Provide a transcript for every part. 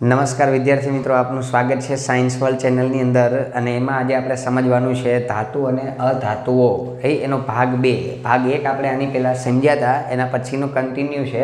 નમસ્કાર વિદ્યાર્થી મિત્રો, આપનું સ્વાગત છે સાયન્સ વર્લ્ડ ચેનલની અંદર. અને એમાં આજે આપણે સમજવાનું છે ધાતુ અને અધાતુઓ. એનો ભાગ 2. ભાગ 1 આપણે આની પહેલાં સમજ્યા હતા, એના પછીનો કન્ટિન્યુ છે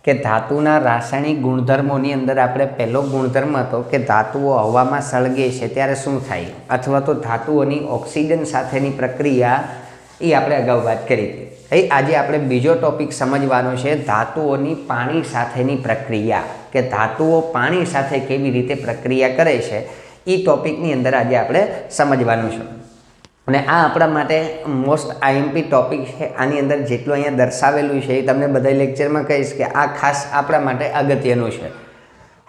કે ધાતુના રાસાયણિક ગુણધર્મોની અંદર આપણે પહેલો ગુણધર્મ હતો કે ધાતુઓ હવામાં સળગે છે ત્યારે શું થાય, અથવા તો ધાતુઓની ઓક્સિજન સાથેની પ્રક્રિયા, એ આપણે અગાઉ વાત કરી હતી. આજે આપણે બીજો ટોપિક સમજવાનો છે ધાતુઓની પાણી સાથેની પ્રક્રિયા, કે ધાતુઓ પાણી સાથે કેવી રીતે પ્રક્રિયા કરે છે. એ ટોપિકની અંદર આજે આપણે સમજવાનું છે. અને આ આપણા માટે મોસ્ટ આઈએમપી ટોપિક છે. આની અંદર જેટલું અહીંયા દર્શાવેલું છે એ તમને બધા લેક્ચરમાં કહીશ કે આ ખાસ આપણા માટે અગત્યનું છે.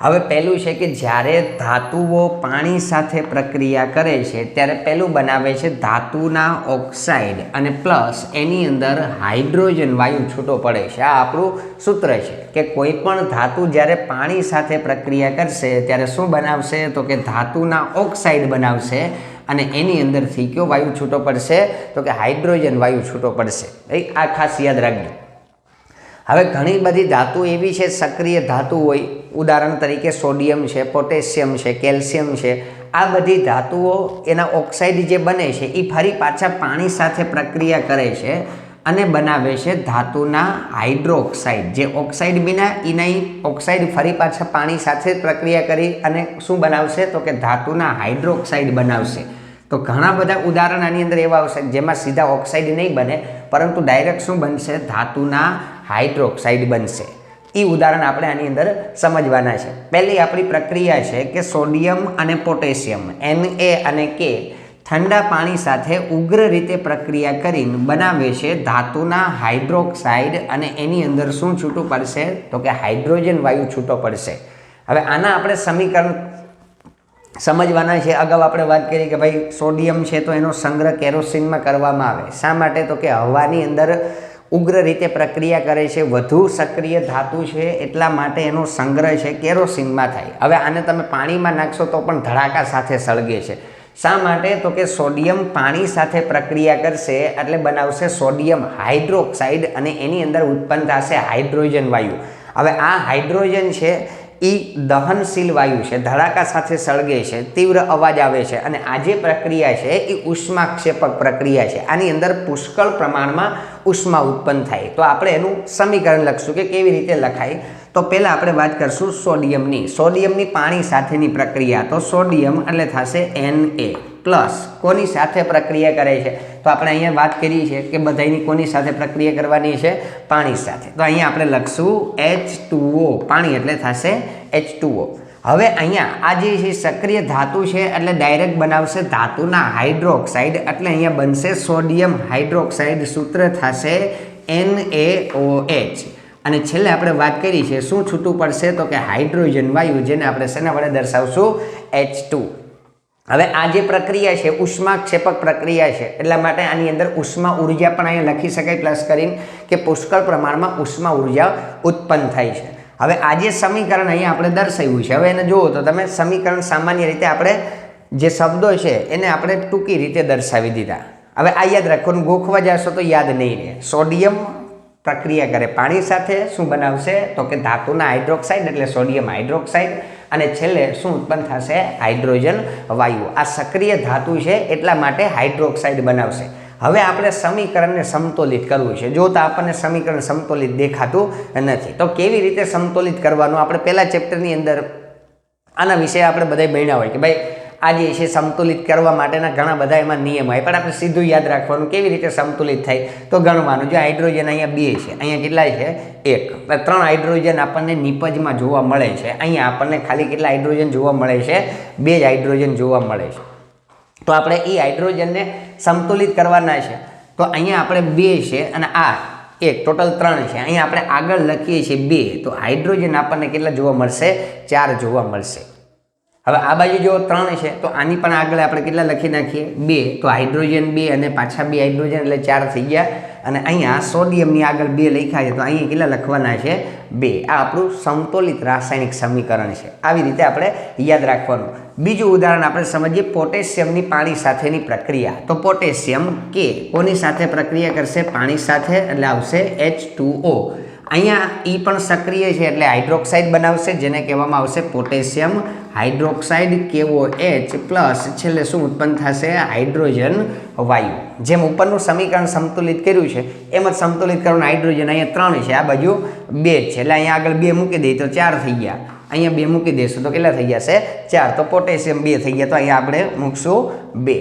હવે પહેલું છે કે જ્યારે ધાતુઓ પાણી સાથે પ્રક્રિયા કરે છે ત્યારે પહેલું બનાવે છે ધાતુના ઓક્સાઇડ, અને પ્લસ એની અંદર હાઇડ્રોજન વાયુ છૂટો પડે છે. આ આપણું સૂત્ર છે કે કોઈ પણ ધાતુ જ્યારે પાણી સાથે પ્રક્રિયા કરશે ત્યારે શું બનાવશે, તો કે ધાતુના ઓક્સાઇડ બનાવશે, અને એની અંદરથી કયો વાયુ છૂટો પડશે, તો કે હાઇડ્રોજન વાયુ છૂટો પડશે. આ ખાસ યાદ રાખજો. હવે ઘણી બધી ધાતુ એવી છે, સક્રિય ધાતુ હોય, ઉદાહરણ તરીકે સોડિયમ છે, પોટેશિયમ છે, કેલ્શિયમ છે. આ બધી ધાતુઓ એના ઓક્સાઇડ જે બને છે એ ફરી પાછા પાણી સાથે પ્રક્રિયા કરે છે અને બનાવે છે ધાતુના હાઇડ્રોક્સાઇડ. જે ઓક્સાઇડ બિના એના ઓક્સાઇડ ફરી પાછા પાણી સાથે પ્રક્રિયા કરી અને શું બનાવશે, તો કે ધાતુના હાઇડ્રોક્સાઇડ બનાવશે. તો ઘણા બધા ઉદાહરણ આની અંદર એવા આવશે જેમાં સીધા ઓક્સાઇડ નહીં બને, પરંતુ ડાયરેક્ટ શું બનશે, ધાતુના હાઇડ્રોક્સાઇડ બનશે. એ ઉદાહરણ આપણે આની અંદર સમજવાના છે. પહેલી આપણી પ્રક્રિયા છે કે સોડિયમ અને પોટેશિયમ Na અને K ઠંડા પાણી સાથે ઉગ્ર રીતે પ્રક્રિયા કરીને બનાવે છે ધાતુના હાઇડ્રોક્સાઇડ, અને એની અંદર શું છૂટું પડશે, તો કે હાઇડ્રોજન વાયુ છૂટો પડશે. હવે આના આપણે સમીકરણ સમજવાના છે. અગાઉ આપણે વાત કરી કે ભાઈ સોડિયમ છે તો એનો સંગ્રહ કેરોસીનમાં કરવામાં આવે. શા માટે, તો કે હવાની અંદર ઉગ્ર રીતે પ્રક્રિયા કરે છે, વધુ સક્રિય ધાતુ છે એટલા માટે એનો સંગ્રહ છે કેરોસીનમાં થાય. હવે આને તમે પાણીમાં નાખશો તો પણ ધડાકા સાથે સળગે છે. શા માટે, તો કે સોડિયમ પાણી સાથે પ્રક્રિયા કરશે એટલે બનાવશે સોડિયમ હાઇડ્રોક્સાઇડ, અને એની અંદર ઉત્પન્ન થશે હાઇડ્રોજન વાયુ. હવે આ હાઇડ્રોજન છે એ દહનશીલ વાયુ છે, ધડાકા સાથે સળગે છે, તીવ્ર અવાજ આવે છે, અને આ જે પ્રક્રિયા છે એ ઉષ્માક્ષેપક પ્રક્રિયા છે. આની અંદર પુષ્કળ પ્રમાણમાં ઉષ્મા ઉત્પન્ન થાય. તો આપણે એનું સમીકરણ લખશું કે કેવી રીતે લખાય. તો પહેલાં આપણે વાત કરશું સોડિયમની પાણી સાથેની પ્રક્રિયા. તો સોડિયમ એટલે થશે Na પ્લસ કોની સાથે પ્રક્રિયા કરે છે, તો આપણે અહીંયા વાત કરી છે કે બધાની કોની સાથે પ્રક્રિયા કરવાની છે, પાણી સાથે. તો અહીંયા આપણે લખશું H2O, પાણી એટલે થશે H2O. હવે અહીંયા આ જે છે સક્રિય ધાતુ છે એટલે ડાયરેક્ટ બનાવશે ધાતુના હાઇડ્રોક્સાઇડ, એટલે અહીંયા બનશે સોડિયમ હાઇડ્રોક્સાઇડ, સૂત્ર થશે NaOH. અને છેલ્લે આપણે વાત કરી છે શું છૂટું પડશે, તો કે હાઇડ્રોજન વાયુ, જેને આપણે શેના વડે દર્શાવશું, H2. હવે આ જે પ્રક્રિયા છે ઉષ્માક્ષેપક પ્રક્રિયા છે, એટલા માટે આની અંદર ઉષ્મા ઉર્જા પણ અહીંયા લખી શકાય પ્લસ કરીને, કે પુષ્કળ પ્રમાણમાં ઉષ્મા ઉર્જા ઉત્પન્ન થાય છે. હવે આ જે સમીકરણ અહીંયા આપણે દર્શાવ્યું છે, હવે એને જુઓ તો તમે સમીકરણ સામાન્ય રીતે આપણે જે શબ્દો છે એને આપણે ટૂંકી રીતે દર્શાવી દીધા. હવે આ યાદ રાખવાનું, ગોખવા જશો તો યાદ નહીં રહે. સોડિયમ પ્રક્રિયા કરે પાણી સાથે, શું બનાવશે, તો કે ધાતુના હાઇડ્રોક્સાઇડ એટલે સોડિયમ હાઇડ્રોક્સાઇડ, અને છેલ્લે શું ઉત્પન્ન થશે, હાઇડ્રોજન વાયુ. આ સક્રિય ધાતુ છે એટલા માટે હાઇડ્રોક્સાઇડ બનાવશે. હવે આપણે સમીકરણને સમતોલિત કરવું છે. જો તો આપણને સમીકરણ સમતોલિત દેખાતું નથી, તો કેવી રીતે સમતોલિત કરવાનું, આપણે પહેલા ચેપ્ટરની અંદર આના વિશે આપણે બધા ભણ્યા હોય કે ભાઈ આ જે છે સમતુલિત કરવા માટેના ઘણા બધા એમાં નિયમ હોય, પણ આપણે સીધું યાદ રાખવાનું કેવી રીતે સમતુલિત થાય, તો ગણવાનું. જો હાઇડ્રોજન અહીંયા 2 છે, અહીંયા કેટલા છે, 1. 3 હાઇડ્રોજન આપણને નિપજમાં જોવા મળે છે. અહીંયા આપણને ખાલી કેટલા હાઇડ્રોજન જોવા મળે છે, 2 જ હાઇડ્રોજન જોવા મળે છે. તો આપણે એ હાઇડ્રોજનને સમતુલિત કરવાના છે. તો અહીંયા આપણે 2 છે અને આ 1, ટોટલ 3 છે. અહીંયા આપણે આગળ લખીએ છીએ 2, તો હાઇડ્રોજન આપણને કેટલા જોવા મળશે, 4 જોવા મળશે. હવે આ બાજુ જો 3 છે તો આની પણ આગળ આપણે કેટલા લખી નાખીએ, 2. તો હાઇડ્રોજન 2 અને પાછા 2 હાઇડ્રોજન એટલે 4 થઈ ગયા. અને અહીંયા સોડિયમની આગળ 2 લખ્યા છે તો અહીંયા કેટલા લખવાના છે, 2. આ આપણું સમતોલિત રાસાયણિક સમીકરણ છે. આવી રીતે આપણે યાદ રાખવાનું. બીજું ઉદાહરણ આપણે સમજીએ પોટેશિયમની પાણી સાથેની પ્રક્રિયા. તો પોટેશિયમ કે કોની સાથે પ્રક્રિયા કરશે, પાણી સાથે, એટલે આવશે H2O. અહીંયા ઈ પણ સક્રિય છે એટલે હાઇડ્રોક્સાઇડ બનાવશે, જેને કહેવામાં આવશે પોટેશિયમ હાઇડ્રોક્સાઇડ KOH પ્લસ છેલ્લે શું ઉત્પન્ન થશે? હાઇડ્રોજન વાયુ. જેમ ઉપરનું સમીકરણ સંતુલિત કર્યું છે એમ જ સંતુલિત કરવાનું હાઇડ્રોજન અહીંયા 3 છે, આ બાજુ 2 છે એટલે અહીંયા આગળ 2 મૂકી દઈએ તો 4 થઈ ગયા, અહીંયા 2 મૂકી દઈશું તો કેટલા થઈ જશે? 4. તો પોટેશિયમ 2 થઈ ગયા, તો અહીંયા આપણે મૂકશું 2.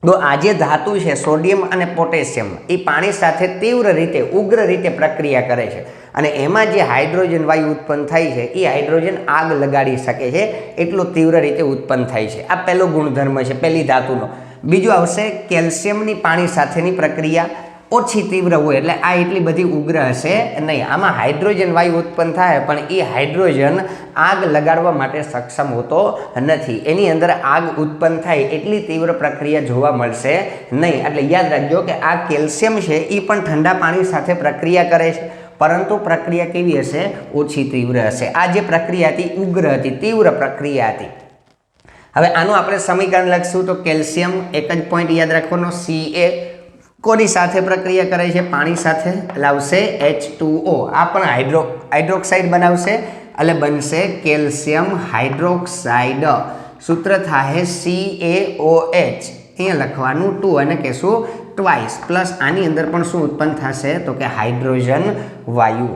તો આ જે ધાતુ છે સોડિયમ અને પોટેશિયમ એ પાણી સાથે તીવ્ર રીતે ઉગ્ર રીતે પ્રક્રિયા કરે છે અને એમાં જે હાઇડ્રોજન વાયુ ઉત્પન્ન થાય છે એ હાઇડ્રોજન આગ લગાડી શકે છે, એટલું તીવ્ર રીતે ઉત્પન્ન થાય છે. આ પહેલો ગુણધર્મ છે પહેલી ધાતુનો. બીજું આવશે કેલ્શિયમની પાણી સાથેની પ્રક્રિયા ઓછી તીવ્ર હોય એટલે આ એટલી બધી ઉગ્ર હશે નહીં. આમાં હાઇડ્રોજન વાયુ ઉત્પન્ન થાય પણ એ હાઇડ્રોજન આગ લગાડવા માટે સક્ષમ હોતો નથી. એની અંદર આગ ઉત્પન્ન થાય એટલી તીવ્ર પ્રક્રિયા જોવા મળશે નહીં. એટલે યાદ રાખજો કે આ કેલ્શિયમ છે એ પણ ઠંડા પાણી સાથે પ્રક્રિયા કરે છે, પરંતુ પ્રક્રિયા કેવી હશે? ઓછી તીવ્ર હશે. આ જે પ્રક્રિયા હતી ઉગ્ર હતી, તીવ્ર પ્રક્રિયા હતી. હવે આનું આપણે સમીકરણ લખશું તો કેલ્શિયમ એક જ પોઈન્ટ યાદ રાખવાનો, Ca કોની સાથે પ્રક્રિયા કરે છે? પાણી સાથે. લાવશે H2O, આ પણ હાઇડ્રોક્સાઇડ બનાવશે એટલે બનશે કેલ્શિયમ હાઇડ્રોક્સાઇડ. સૂત્ર થાય CaOH, અહીંયા લખવાનું 2 અને કહેશું ટ્વાઇસ પ્લસ આની અંદર પણ શું ઉત્પન્ન થશે? તો કે હાઇડ્રોજન વાયુ.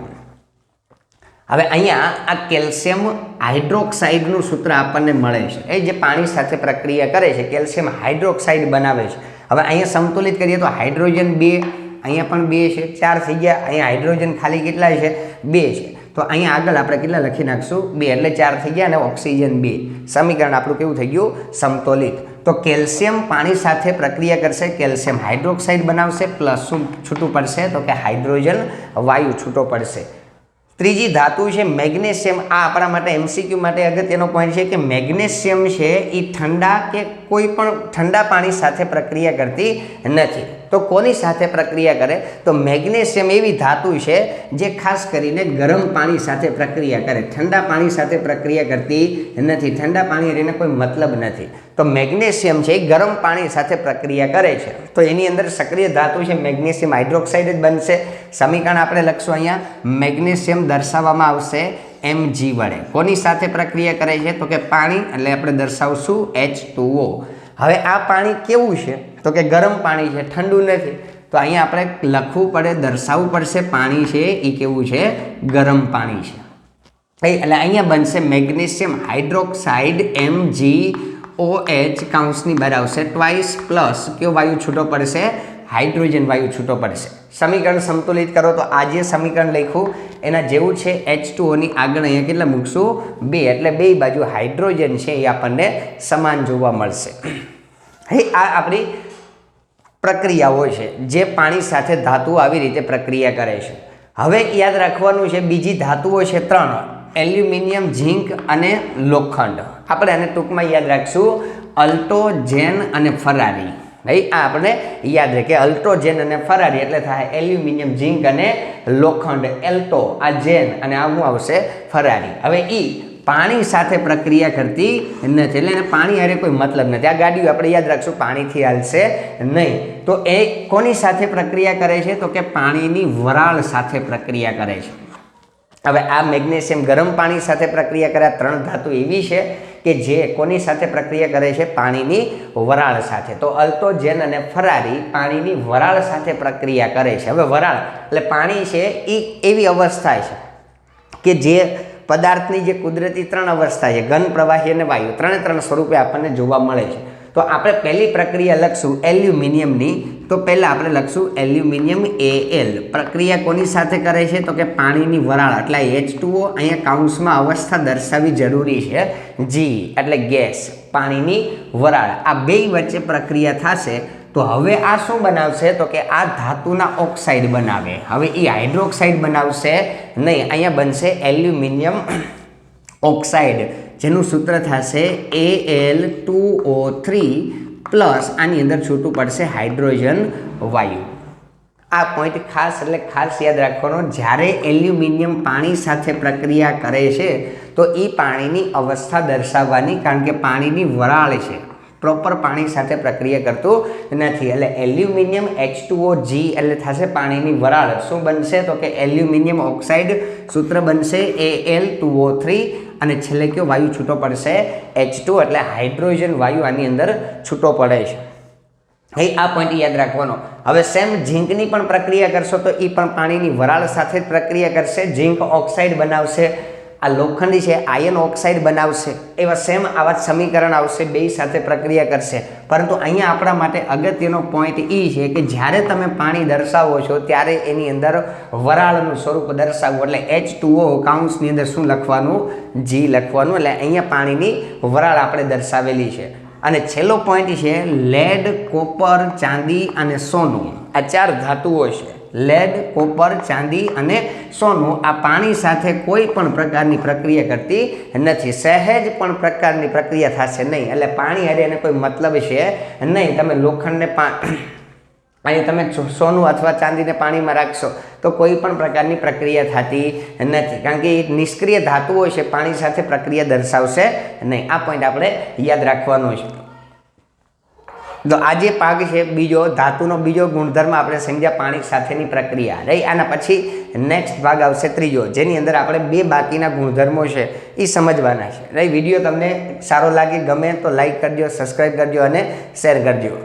હવે અહીંયા આ કેલ્શિયમ હાઇડ્રોક્સાઇડનું સૂત્ર આપણને મળે છે, એ જે પાણી સાથે પ્રક્રિયા કરે છે કેલ્શિયમ હાઇડ્રોક્સાઇડ બનાવે છે. હવે અહીંયા સંતુલિત કરીએ તો હાઇડ્રોજન 2, અહીંયા પણ 2 છે, 4 થઈ ગયા. અહીંયા હાઇડ્રોજન ખાલી કેટલા છે? 2 છે. તો અહીંયા આગળ આપણે કેટલા લખી નાખશું? 2 એટલે 4 થઈ ગયા અને ઓક્સિજન 2. સમીકરણ આપણું કેવું થઈ ગયું? સમતોલિત. તો કેલ્શિયમ પાણી સાથે પ્રક્રિયા કરશે, કેલ્શિયમ હાઇડ્રોક્સાઇડ બનાવશે પ્લસ શું છૂટું પડશે? તો કે હાઇડ્રોજન વાયુ છૂટો પડશે. ત્રીજી ધાતુ છે મેગ્નેશિયમ. આ આપણા માટે MCQ માટે અગત્યનો પોઈન્ટ છે કે મેગ્નેશિયમ છે એ ઠંડા કે કોઈ પણ ઠંડા પાણી સાથે પ્રક્રિયા કરતી નથી. તો કોની સાથે પ્રક્રિયા કરે? તો મેગ્નેશિયમ એવી ધાતુ છે જે ખાસ કરીને ગરમ પાણી સાથે પ્રક્રિયા કરે, ઠંડા પાણી સાથે પ્રક્રિયા કરતી નથી. ઠંડા પાણી રહીને કોઈ મતલબ નથી. તો મેગ્નેશિયમ છે એ ગરમ પાણી સાથે પ્રક્રિયા કરે છે, તો એની અંદર સક્રિય ધાતુ છે મેગ્નેશિયમ હાઇડ્રોક્સાઇડ જ બનશે. સમીકરણ આપણે લખશું અહીંયા, મેગ્નેશિયમ દર્શાવવામાં આવશે Mg વડે. કોની સાથે પ્રક્રિયા કરે છે? તો કે પાણી, એટલે આપણે દર્શાવશું H2O. હવે આ પાણી કેવું છે? તો કે ગરમ પાણી છે, ઠંડુ નથી. તો અહીંયા આપણે લખવું પડે, દર્શાવવું પડશે પાણી છે એ કેવું છે? ગરમ પાણી છે. એટલે અહીંયા બનશે મેગ્નેશિયમ હાઇડ્રોક્સાઇડ MgOH કાઉન્સની બહાર આવશે ટ્વાઇસ પ્લસ કયો વાયુ છૂટો પડશે? હાઇડ્રોજન વાયુ છૂટો પડશે. સમીકરણ સંતુલિત કરો તો આ જે સમીકરણ લખ્યું એના જેવું છે. H2O ની આગળ અહીંયા કેટલા મૂકશું? 2, એટલે બે બાજુ હાઇડ્રોજન છે એ આપણને સમાન જોવા મળશે. આ આપણી પ્રક્રિયાઓ છે જે પાણી સાથે ધાતુઓ આવી રીતે પ્રક્રિયા કરે છે. હવે યાદ રાખવાનું છે બીજી ધાતુઓ છે 3, એલ્યુમિનિયમ, ઝીંક અને લોખંડ. આપણે આને ટૂંકમાં યાદ રાખશું અલ્ટોજેન અને ફરારી. ભાઈ આ આપણે યાદ રહે કે અલ્ટોજેન અને ફરારી એટલે થાય એલ્યુમિનિયમ, ઝીંક અને લોખંડ. એલ્ટો આ જેન અને આ શું આવશે? ફરારી. હવે ઈ પાણી સાથે પ્રક્રિયા કરતી નથી, એટલે એને પાણી હારે કોઈ મતલબ નથી. આ ગાડીઓ આપણે યાદ રાખશું પાણીથી હાલશે નહીં. તો એ કોની સાથે પ્રક્રિયા કરે છે? તો કે પાણીની વરાળ સાથે પ્રક્રિયા કરે છે. હવે આ મેગ્નેશિયમ ગરમ પાણી સાથે પ્રક્રિયા કરે. આ 3 ધાતુ એવી છે કે જે કોની સાથે પ્રક્રિયા કરે છે? પાણીની વરાળ સાથે. તો અલ્ટોજેન અને ફરારી પાણીની વરાળ સાથે પ્રક્રિયા કરે છે. હવે વરાળ એટલે પાણી છે એ એવી અવસ્થા છે કે જે પદાર્થની જે કુદરતી 3 અવસ્થા છે, ઘન, પ્રવાહી અને વાયુ, 3 સ્વરૂપે આપણને જોવા મળે છે. તો આપણે પહેલી પ્રક્રિયા લખશું એલ્યુમિનિયમની. તો પહેલાં આપણે લખશું એલ્યુમિનિયમ Al. પ્રક્રિયા કોની સાથે કરે છે? તો કે પાણીની વરાળ, એટલે H2O. અહીંયા કાઉન્સમાં અવસ્થા દર્શાવવી જરૂરી છે, G એટલે ગેસ, પાણીની વરાળ. આ બે વચ્ચે પ્રક્રિયા થશે. તો હવે આ શું બનાવશે? તો કે આ ધાતુના ઓક્સાઇડ બનાવે. હવે એ હાઇડ્રોક્સાઇડ બનાવશે નહીં, અહીંયા બનશે એલ્યુમિનિયમ ઓક્સાઇડ, જેનું સૂત્ર થશે Al2O3 પ્લસ આની અંદર છૂટું પડશે હાઇડ્રોજન વાયુ. આ પોઈન્ટ ખાસ એટલે ખાસ યાદ રાખવાનો. જ્યારે એલ્યુમિનિયમ પાણી સાથે પ્રક્રિયા કરે છે તો એ પાણીની અવસ્થા દર્શાવવાની, કારણ કે પાણીની વરાળ છે. પ્રોપર પાણી સાથે પ્રક્રિયા કરતું નથી. એટલે એલ્યુમિનિયમ H2OG એટલે થશે પાણીની વરાળ. શું બનશે તો કે એલ્યુમિનિયમ ઓક્સાઇડ, સૂત્ર બનશે Al2O3 અને છેલ્લે કયો વાયુ છૂટો પડશે H2 એટલે હાઇડ્રોજન વાયુ આની અંદર છૂટો પડે છે. આ પોઈન્ટ યાદ રાખવાનો. હવે સેમ ઝીંકની પણ પ્રક્રિયા કરશો તો એ પણ પાણીની વરાળ સાથે જ પ્રક્રિયા કરશે. ઝીંક ઓક્સાઇડ બનાવશે, આ લોખંડી છે આયન ઓક્સાઇડ બનાવશે. એવા સેમ આવા સમીકરણ આવશે, બે સાથે પ્રક્રિયા કરશે. પરંતુ અહીંયા આપણા માટે અગત્યનો પોઈન્ટ એ છે કે જ્યારે તમે પાણી દર્શાવો છો ત્યારે એની અંદર વરાળનું સ્વરૂપ દર્શાવવું. એટલે H2O કાઉન્સની અંદર શું લખવાનું? G લખવાનું. એટલે અહીંયા પાણીની વરાળ આપણે દર્શાવેલી છે. અને છેલ્લો પોઈન્ટ છે લેડ, કોપર, ચાંદી અને સોનું. આ 4 ધાતુઓ છે. લેડ, કોપર, ચાંદી અને સોનું આ પાણી સાથે કોઈ પણ પ્રકારની પ્રક્રિયા કરતી નથી. સહેજ પણ પ્રકારની પ્રક્રિયા થશે નહીં. એટલે પાણી હારે એને કોઈ મતલબ છે નહીં. તમે લોખંડને અહીં તમે સોનું અથવા ચાંદીને પાણીમાં રાખશો તો કોઈ પણ પ્રકારની પ્રક્રિયા થતી નથી, કારણ કે એ નિષ્ક્રિય ધાતુઓ છે, પાણી સાથે પ્રક્રિયા દર્શાવશે નહીં. આ પોઈન્ટ આપણે યાદ રાખવાનો છે. તો આ જે ભાગ છે બીજો, ધાતુનો બીજો ગુણધર્મ આપણે સમજ્યા પાણી સાથેની પ્રક્રિયા રહી. આના પછી નેક્સ્ટ ભાગ આવશે ત્રીજો, જેની અંદર આપણે 2 બાકીના ગુણધર્મો છે એ સમજવાના છે. રહી વિડીયો તમને સારો લાગે, ગમે તો લાઈક કરજો, સબસ્ક્રાઈબ કરજો અને શેર કરજો.